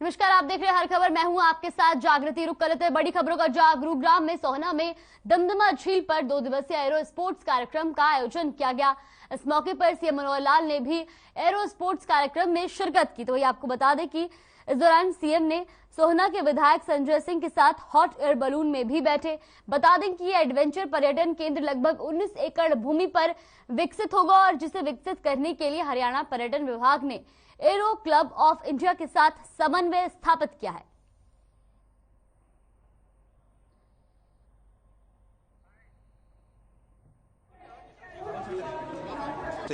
नमस्कार, आप देख रहे हैं हर खबर। मैं हूं आपके साथ जागृति। रुक कर लेते हैं बड़ी खबरों का। गुरुग्राम में सोहना में दमदमा झील पर 2 दिवसीय एरो स्पोर्ट्स कार्यक्रम का आयोजन किया गया। इस मौके पर सीएम मनोहर लाल ने भी एरो स्पोर्ट्स कार्यक्रम में शिरकत की। तो वही आपको बता दें कि इस दौरान सीएम ने सोहना के विधायक संजय सिंह के साथ हॉट एयर बलून में भी बैठे। बता दें कि यह एडवेंचर पर्यटन केंद्र लगभग 19 एकड़ भूमि पर विकसित होगा और जिसे विकसित करने के लिए हरियाणा पर्यटन विभाग ने एरो क्लब ऑफ इंडिया के साथ समन्वय स्थापित किया है।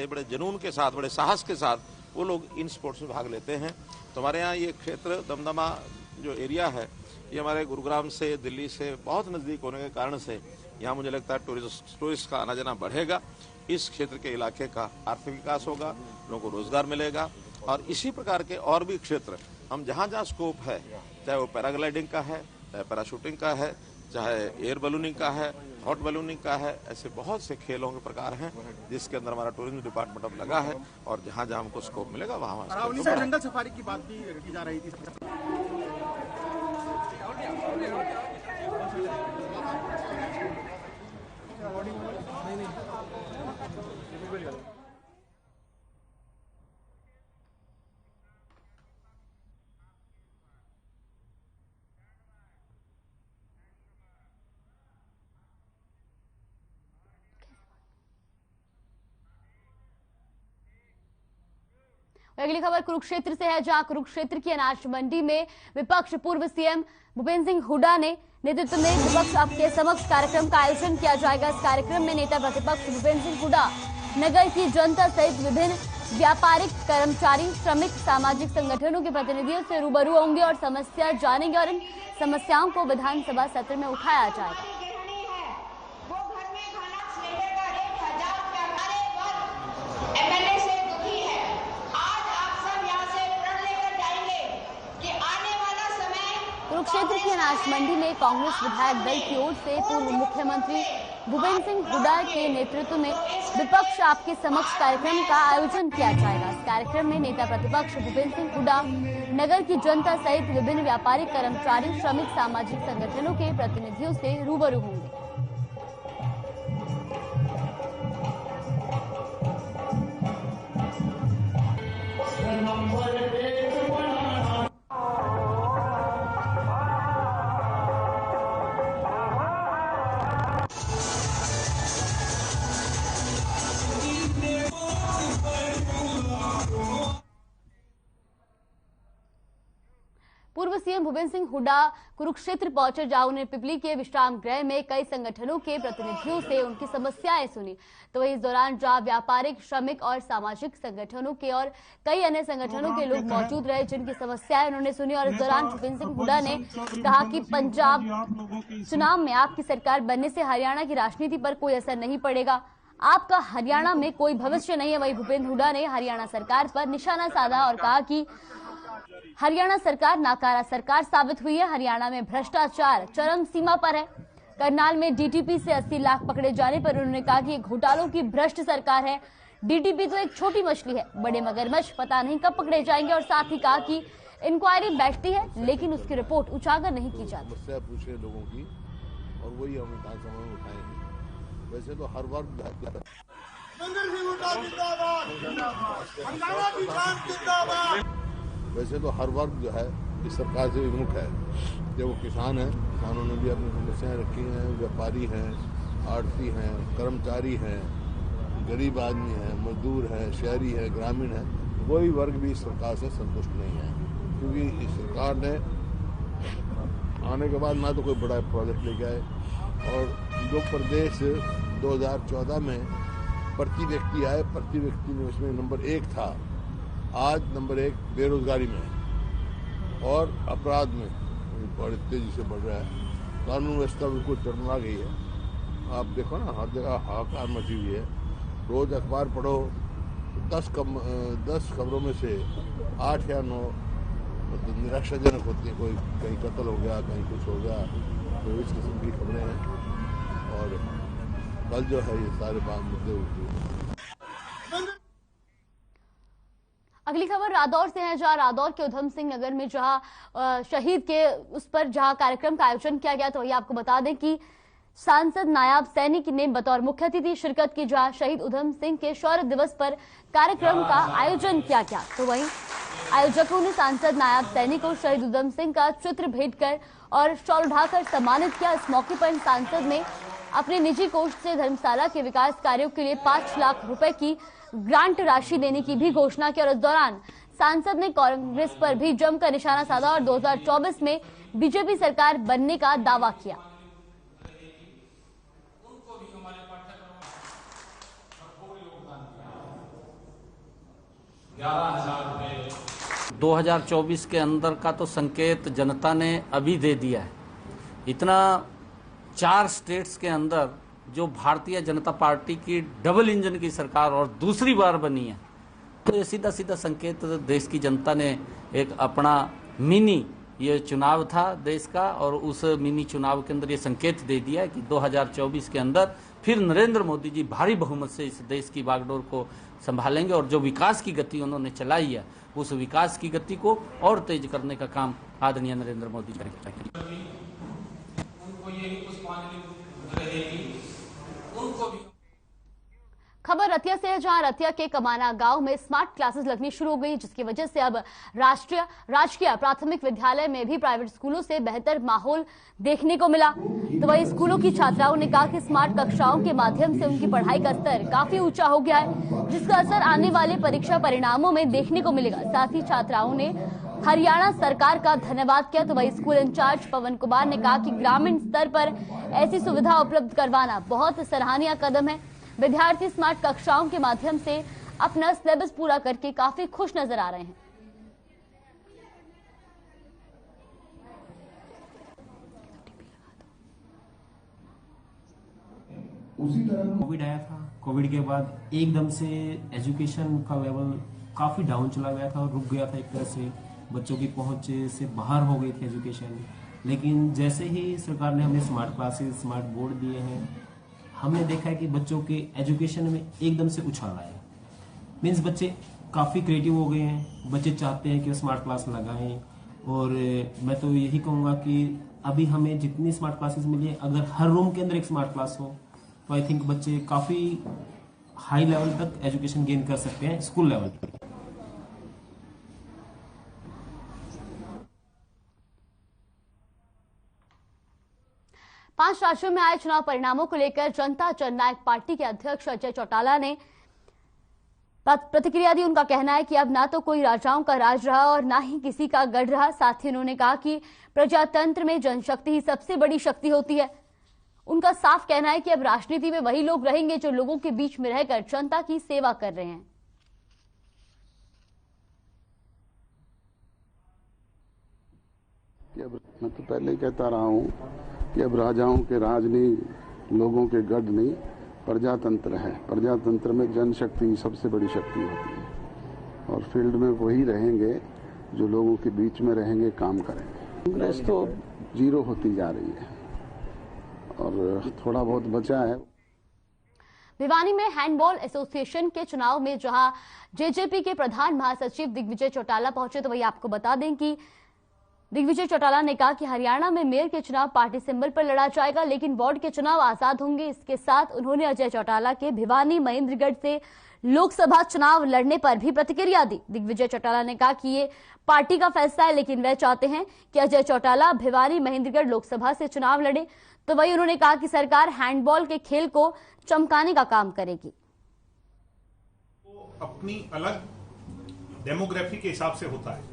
बड़े जुनून के साथ, बड़े साहस के साथ वो लोग इन स्पोर्ट्स में भाग लेते हैं। तो हमारे यहाँ ये क्षेत्र दमदमा जो एरिया है, ये हमारे गुरुग्राम से, दिल्ली से बहुत नजदीक होने के कारण से यहाँ मुझे लगता है टूरिस्ट का आना जाना बढ़ेगा। इस क्षेत्र के इलाके का आर्थिक विकास होगा, लोगों को रोजगार मिलेगा और इसी प्रकार के और भी क्षेत्र हम जहाँ जहाँ स्कोप है, चाहे वो पैराग्लाइडिंग का है, चाहे पैराशूटिंग का है, चाहे एयर बलूनिंग का है, हॉट बलूनिंग का है, ऐसे बहुत से खेलों के प्रकार हैं जिसके अंदर हमारा टूरिज्म डिपार्टमेंट अब लगा है और जहाँ जहाँ हमको स्कोप मिलेगा वहाँ जंगल सफारी की बात भी की जा रही थी। अगली खबर कुरुक्षेत्र से है, जहां कुरुक्षेत्र की अनाज मंडी में विपक्ष पूर्व सीएम भूपेंद्र सिंह हुड्डा ने नेतृत्व में विपक्ष आपके समक्ष कार्यक्रम का आयोजन किया जाएगा। इस कार्यक्रम में नेता प्रतिपक्ष भूपेंद्र सिंह हुड्डा नगर की जनता सहित विभिन्न व्यापारिक, कर्मचारी, श्रमिक, सामाजिक संगठनों के प्रतिनिधियों से रूबरू होंगे और समस्या जानेंगे और इन समस्याओं को विधानसभा सत्र में उठाया जाएगा। कुरुक्षेत्र की अनाज मंडी में कांग्रेस विधायक दल की ओर से पूर्व मुख्यमंत्री भूपेंद्र सिंह हुड्डा के नेतृत्व में विपक्ष आपके समक्ष कार्यक्रम का आयोजन किया जाएगा। इस कार्यक्रम में नेता प्रतिपक्ष भूपेंद्र सिंह हुड्डा नगर की जनता सहित विभिन्न व्यापारिक, कर्मचारी, श्रमिक, सामाजिक संगठनों के प्रतिनिधियों से रूबरू होंगे। पूर्व सीएम भूपेंद्र सिंह हुड्डा कुरुक्षेत्र पहुंचे, जहां उन्हें पिपली के विश्राम गृह में कई संगठनों के प्रतिनिधियों से उनकी समस्याएं सुनी। तो वहीं इस दौरान जहां व्यापारिक, श्रमिक और सामाजिक संगठनों के और कई अन्य संगठनों के लोग मौजूद रहे, जिनकी समस्याएं उन्होंने सुनी। और इस दौरान भूपेंद्र सिंह हुड्डा ने कहा कि पंजाब चुनाव में आपकी सरकार बनने से हरियाणा की राजनीति पर कोई असर नहीं पड़ेगा, आपका हरियाणा में कोई भविष्य नहीं है। वहीं भूपेंद्र हुड्डा ने हरियाणा सरकार पर निशाना साधा और कहा कि हरियाणा सरकार नाकारा सरकार साबित हुई है। हरियाणा में भ्रष्टाचार चरम सीमा पर है। करनाल में डीटीपी से 80 लाख पकड़े जाने पर उन्होंने कहा कि ये घोटालों की भ्रष्ट सरकार है। डीटीपी तो एक छोटी मछली है, बड़े मगरमच्छ पता नहीं कब पकड़े जाएंगे। और साथ ही कहा कि इंक्वायरी बैठती है लेकिन उसकी रिपोर्ट उजागर नहीं की जाती। समस्या पूछे लोगों की और वही हम विधानसभा में उठाएंगे। वैसे तो हर बार वैसे तो हर वर्ग जो है इस सरकार से विमुख है। जब वो किसान हैं, किसानों ने भी अपनी समस्याएं रखी हैं, व्यापारी हैं, आड़ती हैं, कर्मचारी हैं, गरीब आदमी हैं, मजदूर हैं, शहरी हैं, ग्रामीण हैं, कोई वर्ग भी इस सरकार से संतुष्ट नहीं है। क्योंकि इस सरकार ने आने के बाद ना तो कोई बड़ा प्रोजेक्ट लेके आए और जो प्रदेश 2014 में प्रति व्यक्ति आए, प्रति व्यक्ति में उसमें नंबर 1 था, आज नंबर 1 बेरोजगारी में और अपराध में बड़ी तेजी से बढ़ रहा है। कानून व्यवस्था बिल्कुल चरमरा गई है। आप देखो ना, हर जगह हाहाकार मची हुई है। रोज अखबार पढ़ो, 10 खबरों में से 8 या 9 निराशाजनक होती है। कोई कहीं कत्ल हो गया, कहीं कुछ हो गया, तो इस किस्म की खबरें हैं। और कल जो है ये सारे बात मुद्दे उठे। अगली खबर रादौर से है, जहां रादौर के उधम सिंह नगर में जहां शहीद के उस पर जहां कार्यक्रम का आयोजन किया गया, तो वही आपको बता दें कि सांसद नायाब सैनिक ने बतौर मुख्य अतिथि शिरकत की, जहां शहीद उधम सिंह के शौर्य दिवस पर कार्यक्रम का आयोजन किया गया। तो वहीं आयोजकों ने सांसद नायाब सैनिक को शहीद उधम सिंह का चित्र भेंट कर और शॉल उठाकर सम्मानित किया। इस मौके पर सांसद ने अपने निजी कोष से धर्मशाला के विकास कार्यों के लिए 5 लाख रुपए की ग्रांट राशि देने की भी घोषणा की और इस दौरान सांसद ने कांग्रेस पर भी जमकर निशाना साधा और 2024 में बीजेपी सरकार बनने का दावा किया। 2024 के अंदर का तो संकेत जनता ने अभी दे दिया है। इतना 4 स्टेट्स के अंदर जो भारतीय जनता पार्टी की डबल इंजन की सरकार और दूसरी बार बनी है, तो ये सीधा सीधा संकेत देश की जनता ने एक अपना मिनी ये चुनाव था देश का, और उस मिनी चुनाव के अंदर ये संकेत दे दिया है कि 2024 के अंदर फिर नरेंद्र मोदी जी भारी बहुमत से इस देश की बागडोर को संभालेंगे और जो विकास की गति उन्होंने चलाई है, उस विकास की गति को और तेज करने का काम आदरणीय नरेंद्र मोदी करेंगे। खबर रतिया से है, जहां रतिया के कमाना गांव में स्मार्ट क्लासेस लगनी शुरू हो गई, जिसकी वजह से अब राजकीय प्राथमिक विद्यालय में भी प्राइवेट स्कूलों से बेहतर माहौल देखने को मिला। तो वही स्कूलों की छात्राओं ने कहा कि स्मार्ट कक्षाओं के माध्यम से उनकी पढ़ाई का स्तर काफी ऊंचा हो गया है, जिसका असर आने वाले परीक्षा परिणामों में देखने को मिलेगा। साथ ही छात्राओं ने हरियाणा सरकार का धन्यवाद किया। तो वही स्कूल इंचार्ज पवन कुमार ने कहा कि ग्रामीण स्तर पर ऐसी सुविधा उपलब्ध करवाना बहुत सराहनीय कदम है। विद्यार्थी स्मार्ट कक्षाओं के माध्यम से अपना सिलेबस पूरा करके काफी खुश नजर आ रहे हैं। उसी तरह कोविड आया था। कोविड के बाद एकदम से एजुकेशन का लेवल काफी डाउन चला गया था और रुक गया था। एक तरह से बच्चों की पहुंच से बाहर हो गई थी एजुकेशन। लेकिन जैसे ही सरकार ने हमें स्मार्ट क्लासेस, स्मार्ट बोर्ड दिए हैं, हमने देखा है कि बच्चों के एजुकेशन में एकदम से उछाल आया। मीन्स बच्चे काफ़ी क्रिएटिव हो गए हैं। बच्चे चाहते हैं कि वो स्मार्ट क्लास लगाएं, और मैं तो यही कहूँगा कि अभी हमें जितनी स्मार्ट क्लासेस मिली है, अगर हर रूम के अंदर एक स्मार्ट क्लास हो तो आई थिंक बच्चे काफ़ी हाई लेवल तक एजुकेशन गेन कर सकते हैं, स्कूल लेवल पर। पांच राज्यों में आए चुनाव परिणामों को लेकर जनता जननायक पार्टी के अध्यक्ष अजय चौटाला ने प्रतिक्रिया दी। उनका कहना है कि अब ना तो कोई राजाओं का राज रहा और ना ही किसी का गढ़ रहा। साथ ही उन्होंने कहा कि प्रजातंत्र में जनशक्ति ही सबसे बड़ी शक्ति होती है। उनका साफ कहना है कि अब राजनीति में वही लोग रहेंगे जो लोगों के बीच में रहकर जनता की सेवा कर रहे हैं। मैं तो पहले ही कहता रहा हूं कि अब राजाओं के राज नहीं, लोगों के गढ़ नहीं, प्रजातंत्र है। प्रजातंत्र में जनशक्ति सबसे बड़ी शक्ति होती है और फील्ड में वही रहेंगे जो लोगों के बीच में रहेंगे, काम करेंगे। कांग्रेस तो जीरो होती जा रही है और थोड़ा बहुत बचा है। भिवानी में हैंडबॉल एसोसिएशन के चुनाव में जहां जेजेपी के प्रधान महासचिव दिग्विजय चौटाला पहुंचे, तो वही आपको बता दें कि दिग्विजय चौटाला ने कहा कि हरियाणा में मेयर के चुनाव पार्टी सिंबल पर लड़ा जाएगा, लेकिन वार्ड के चुनाव आजाद होंगे। इसके साथ उन्होंने अजय चौटाला के भिवानी महेंद्रगढ़ से लोकसभा चुनाव लड़ने पर भी प्रतिक्रिया दी। दिग्विजय चौटाला ने कहा कि ये पार्टी का फैसला है, लेकिन वह चाहते हैं कि अजय चौटाला भिवानी महेंद्रगढ़ लोकसभा से चुनाव लड़े। तो वही उन्होंने कहा कि सरकार हैंडबॉल के खेल को चमकाने का काम करेगी। तो अपनी अलग डेमोग्राफी के हिसाब से होता है।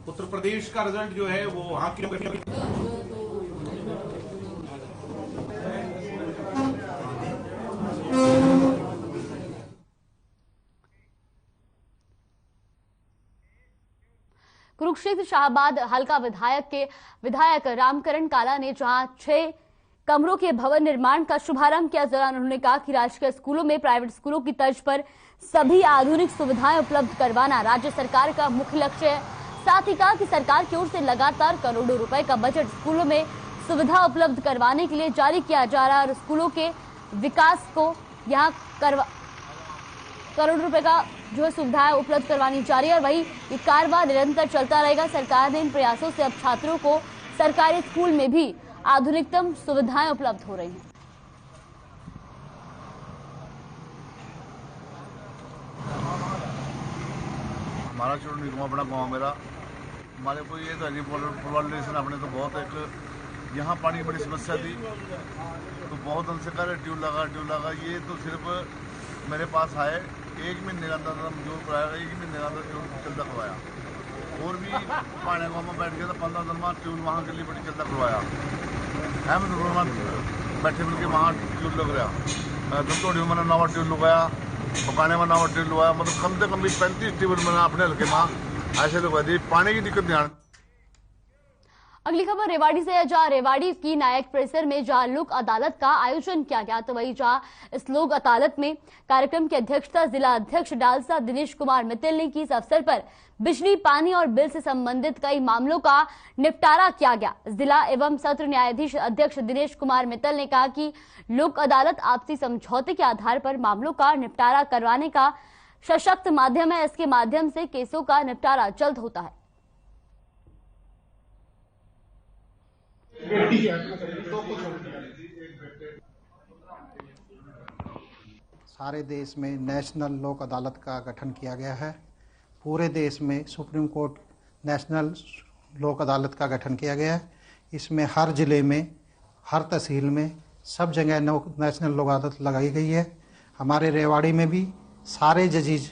उत्तर प्रदेश का रिजल्ट जो है वो वहां की कुरुक्षेत्र शाहबाद हल्का विधायक रामकरण काला ने जहां 6 कमरों के भवन निर्माण का शुभारंभ किया। दौरान उन्होंने कहा कि राजकीय स्कूलों में प्राइवेट स्कूलों की तर्ज पर सभी आधुनिक सुविधाएं उपलब्ध करवाना राज्य सरकार का मुख्य लक्ष्य है। साथ ही कहा कि सरकार की ओर से लगातार करोड़ों रुपए का बजट स्कूलों में सुविधा उपलब्ध करवाने के लिए जारी किया जा रहा है और स्कूलों के विकास को यहां करोड़ रुपए का जो है सुविधाएं उपलब्ध करवानी जा रही है और वही ये कारवां निरंतर चलता रहेगा। सरकार ने इन प्रयासों से अब छात्रों को सरकारी स्कूल में भी आधुनिकतम सुविधाएं उपलब्ध हो रही हैं। हमारा छोटा निगम अपना गाँव मेरा हमारे को ये था पोलराइजेशन अपने तो बहुत एक यहाँ पानी की बड़ी समस्या थी, तो बहुत उनसे कह रहे ट्यूब लगा ये तो सिर्फ मेरे पास आए 1 महीने के अंदर जो कराया 1 महीने के अंदर ट्यूब चलता करवाया। और भी पानी गाँव में बैठ गया था 15 दिन में ट्यूब वहाँ के लिए बड़ी चलता करवाया है। मैं बैठे मिल के वहाँ ट्यूब लग रहा धमतोड़ी में मैंने नवा ट्यूब लगाया, पकाने में नवा ट्यूब लगाया, मतलब कम से कम भी 35 ट्यूब मैंने अपने हल्के में ऐसे लगवा दी। पानी की दिक्कत ध्यान। अगली खबर रेवाड़ी से है, जहां रेवाड़ी की नायक परिसर में जहां लोक अदालत का आयोजन किया गया, तो वही जहां इस लोक अदालत में कार्यक्रम की अध्यक्षता जिला अध्यक्ष डालसा दिनेश कुमार मित्तल ने की। इस अवसर पर बिजली, पानी और बिल से संबंधित कई मामलों का निपटारा किया गया। जिला एवं सत्र न्यायाधीश अध्यक्ष दिनेश कुमार मित्तल ने कहा कि लोक अदालत आपसी समझौते के आधार पर मामलों का निपटारा करवाने का सशक्त माध्यम है। इसके माध्यम से केसों का निपटारा जल्द होता है। सारे देश में नेशनल लोक अदालत का गठन किया गया है। पूरे देश में सुप्रीम कोर्ट नेशनल लोक अदालत का गठन किया गया है। इसमें हर जिले में, हर तहसील में, सब जगह नेशनल लोक अदालत लगाई गई है। हमारे रेवाड़ी में भी सारे जजेज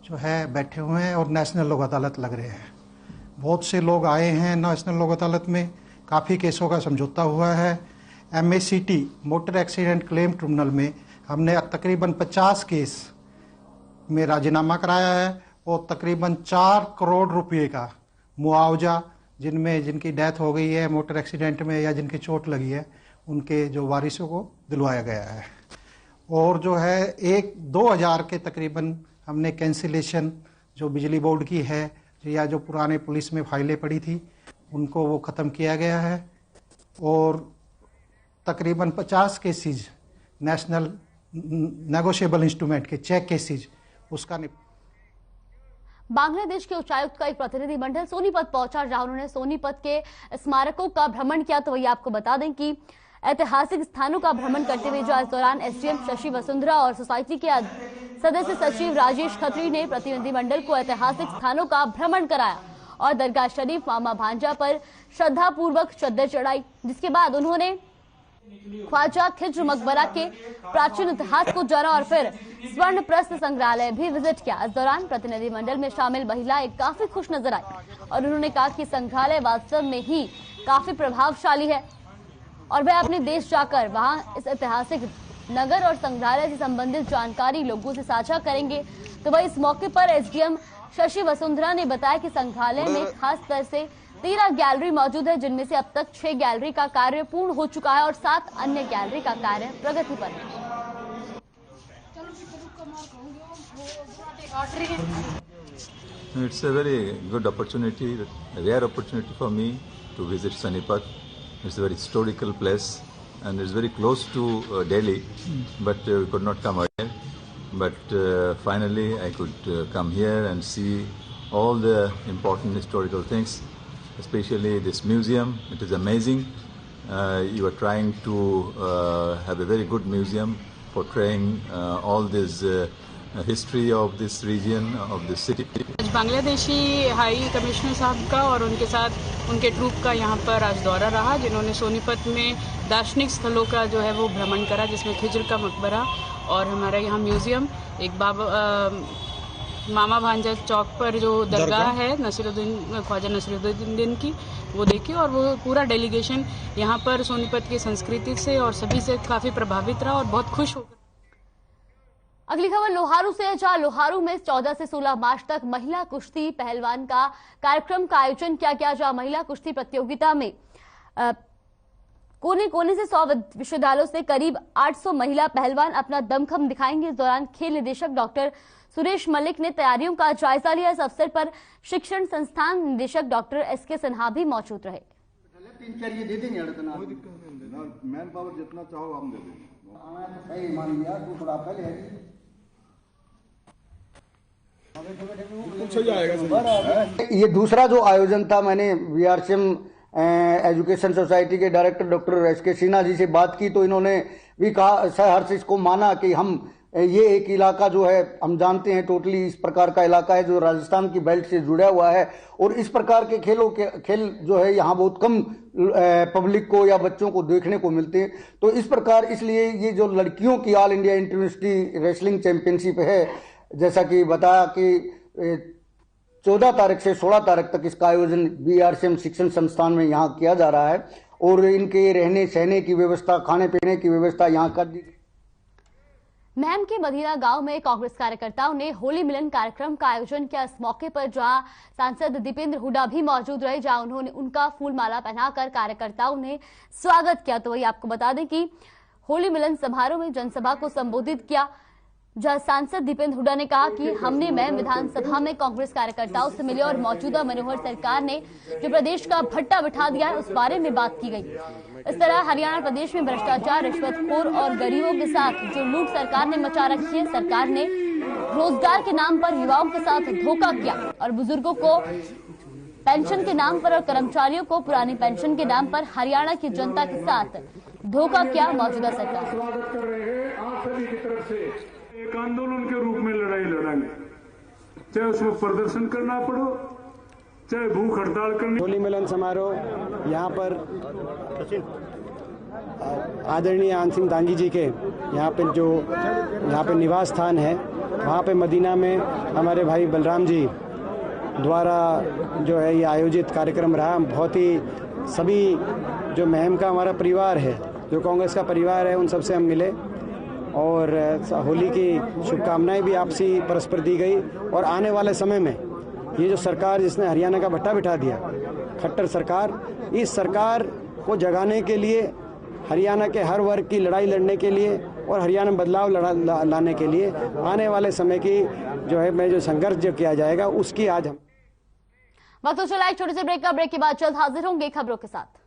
जो है बैठे हुए हैं और नेशनल लोक अदालत लग रहे हैं। बहुत से लोग आए हैं नेशनल लोक अदालत में, काफ़ी केसों का समझौता हुआ है। MACT motor accident claim tribunal में हमने तकरीबन 50 केस में राजीनामा कराया है और तकरीबन 4 करोड़ रुपए का मुआवजा जिनकी डेथ हो गई है मोटर एक्सीडेंट में या जिनकी चोट लगी है उनके जो वारिसों को दिलवाया गया है। और जो है 1-2 हज़ार के तकरीबन हमने कैंसिलेशन जो बिजली बोर्ड की है या जो पुराने पुलिस में फाइलें पड़ी थी उनको वो ख़त्म किया गया है। और तकरीबन 50 केसेज नेशनल नेगोशिएबल इंस्ट्रूमेंट के चेक केसेज उसका बांग्लादेश के उच्चायुक्त का एक प्रतिनिधि मंडल सोनीपत पहुंचा, जहां उन्होंने सोनीपत के स्मारकों का भ्रमण किया। तो वही आपको बता दें कि ऐतिहासिक स्थानों का भ्रमण करते हुए जो इस दौरान SDM शशि वसुंधरा और सोसाइटी के सदस्य सचिव राजेश खत्री ने प्रतिनिधिमंडल को ऐतिहासिक स्थानों का भ्रमण कराया और दरगाह शरीफ मामा भांजा पर श्रद्धा पूर्वक चद्दर चढ़ाई, जिसके बाद उन्होंने ख्वाजा खिज्र मकबरा के प्राचीन इतिहास को जाना और फिर स्वर्ण प्रस्थ संग्रहालय भी विजिट किया। इस दौरान प्रतिनिधिमंडल में शामिल महिलाएं काफी खुश नजर आई और उन्होंने कहा कि संग्रहालय वास्तव में ही काफी प्रभावशाली है और वह अपने देश जाकर वहां इस ऐतिहासिक नगर और संग्रहालय से संबंधित जानकारी लोगों से साझा करेंगे। तो वह इस मौके पर SDM शशि वसुंधरा ने बताया कि संग्रहालय में खास तरह से 13 गैलरी मौजूद है, जिनमें से अब तक 6 गैलरी का कार्य पूर्ण हो चुका है और 7 अन्य गैलरी का कार्य प्रगति पर है। It's a very good opportunity, a rare opportunity for me to visit Sonipat. It's a very historical place and it's very close to Delhi, but we could not come earlier. But finally I could come here and see all the important historical things, especially this museum. It is amazing. You are trying to have a very good museum portraying all this history of this region, of this city. Bangladeshi high commissioner साहब का और उनके साथ उनके troop का यहाँ पर आज दौरा रहा, जिन्होंने सोनीपत में दार्शनिक स्थलों का जो है वो भ्रमण करा, जिसमें खिज्र का मकबरा और हमारा यहाँ म्यूजियम, एक मामा भांजा चौक पर जो दरगाह है नसीरुद्दीन ख्वाजा नसीरुद्दीन की, वो देखी और वो पूरा डेलीगेशन यहाँ पर सोनीपत की संस्कृति से और सभी से काफी प्रभावित रहा और बहुत खुश हो। अगली खबर लोहारू से है, जहां लोहारू में 14 से 16 मार्च तक महिला कुश्ती पहलवान का कार्यक्रम का आयोजन किया गया, जहां महिला कुश्ती प्रतियोगिता में कोने कोने से 100 विश्वविद्यालयों से करीब 800 महिला पहलवान अपना दमखम दिखाएंगे। इस दौरान खेल निदेशक डॉक्टर सुरेश मलिक ने तैयारियों का जायजा लिया। इस अवसर पर शिक्षण संस्थान निदेशक डॉक्टर SK सिन्हा भी मौजूद रहे। 3-4 ये दे देंगे, मैन पावर जितना चाहो हम दे देंगे। ये दूसरा जो आयोजन था, मैंने वीआरसीएम एजुकेशन सोसाइटी के director doctor S K. Sinha ji से बात की तो इन्होंने भी कहा, सहर्ष इसको माना कि हम ये एक इलाका जो है हम जानते हैं टोटली इस प्रकार का इलाका है जो राजस्थान की बेल्ट से जुड़ा हुआ है और इस प्रकार के खेल जो है यहाँ बहुत कम पब्लिक को या बच्चों को देखने को मिलते हैं। तो इस प्रकार इसलिए ये जो लड़कियों की ऑल इंडिया इंटरयूनिवर्सिटी रेसलिंग चैंपियनशिप है, जैसा कि बताया कि 14 तारीख से 16 तारीख तक इसका आयोजन वीआरसीएम शिक्षण संस्थान में यहाँ किया जा रहा है और इनके रहने सहने की व्यवस्था, खाने पीने की व्यवस्था यहाँ कर दी। महम के मदीना गांव में कांग्रेस कार्यकर्ताओं ने होली मिलन कार्यक्रम का आयोजन किया। इस मौके पर जहां सांसद दीपेंद्र हुड्डा भी मौजूद रहे, जहां उन्होंने उनका फूल माला पहनाकर कार्यकर्ताओं ने स्वागत किया। तो वही आपको बता दें कि होली मिलन समारोह में जनसभा को संबोधित किया, जहां सांसद दीपेंद्र हुड्डा ने कहा कि हमने महम विधानसभा में कांग्रेस कार्यकर्ताओं से मिले और मौजूदा मनोहर सरकार ने जो प्रदेश का भट्टा बिठा दिया है उस बारे में बात की गई। इस तरह हरियाणा प्रदेश में भ्रष्टाचार, रिश्वतखोर और गरीबों के साथ जो लूट सरकार ने मचा रखी है, सरकार ने रोजगार के नाम पर युवाओं के साथ धोखा किया और बुजुर्गों को पेंशन के नाम पर और कर्मचारियों को पुरानी पेंशन के नाम पर हरियाणा की जनता के साथ धोखा किया मौजूदा सरकार। एक आंदोलन के रूप में लड़ाई लड़ेंगे, चाहे उसमें प्रदर्शन करना पड़ो, चाहे भूख हड़ताल करनी। होली मिलन समारोह यहाँ पर आदरणीय आन सिंह दांगी जी के यहाँ पे निवास स्थान है, वहाँ पे मदीना में हमारे भाई बलराम जी द्वारा जो है ये आयोजित कार्यक्रम रहा। बहुत ही सभी जो महम का हमारा परिवार है, जो कांग्रेस का परिवार है, उन सबसे हम मिले और होली की शुभकामनाएं भी आपसी परस्पर दी गई। और आने वाले समय में ये जो सरकार जिसने हरियाणा का भट्टा बिठा दिया, खट्टर सरकार, इस सरकार को जगाने के लिए, हरियाणा के हर वर्ग की लड़ाई लड़ने के लिए और हरियाणा में बदलाव लाने के लिए आने वाले समय की जो है में जो संघर्ष जो किया जाएगा उसकी आज हम वक्त तो चला एक छोटे से ब्रेक का। ब्रेक के बाद जल्द हाजिर होंगे खबरों के साथ।